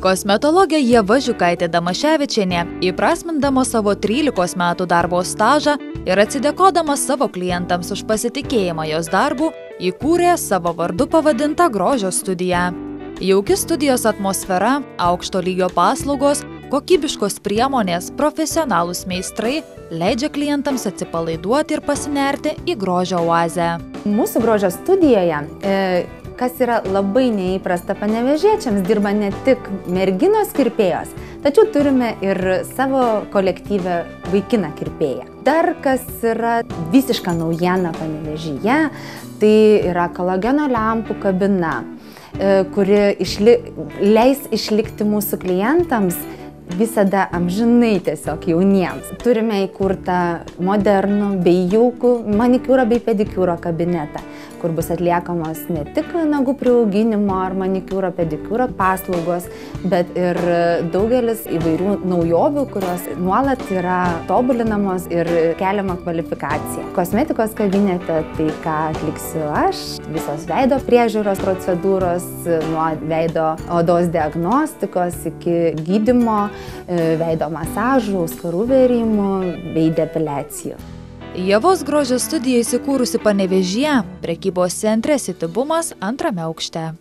Kosmetologė Ieva Žiukaitė Damaševičienė, įprasmindama savo 13 metų darbo stažą ir atsidėkodama savo klientams už pasitikėjimą jos darbu, įkūrė savo vardu pavadintą grožio studiją. Jauki studijos atmosfera, aukšto lygio paslaugos, kokybiškos priemonės, profesionalūs meistrai leidžia klientams atsipalaiduoti ir pasinerti į grožio oazę. Mūsų grožio studijoje, kas yra labai neįprasta panevėžiečiams, dirba ne tik merginos kirpėjos, tačiau turime ir savo kolektyvę vaikiną kirpėją. Dar kas yra visiška naujiena Panevėžyje, tai yra kolageno lempų kabina, kuri leis išlikti mūsų klientams visada amžinai tiesiog jauniems. Turime įkurtą modernų bei jaukų manikiūro bei pedikiūro kabinetą, kur bus atliekamos ne tik nagų priauginimo ar manikiūro, pedikiūro paslaugos, bet ir daugelis įvairių naujovių, kurios nuolat yra tobulinamos ir keliama kvalifikacija. Kosmetikos kabinete tai ką atliksiu aš, visos veido priežiūros procedūros, nuo veido odos diagnostikos iki gydymo, veido masažų, auskarų vėrimų bei depiliacijų. Ievos grožio studija įsikūrusi Panevėžyje, prekybos centre City Bumas 2. aukšte.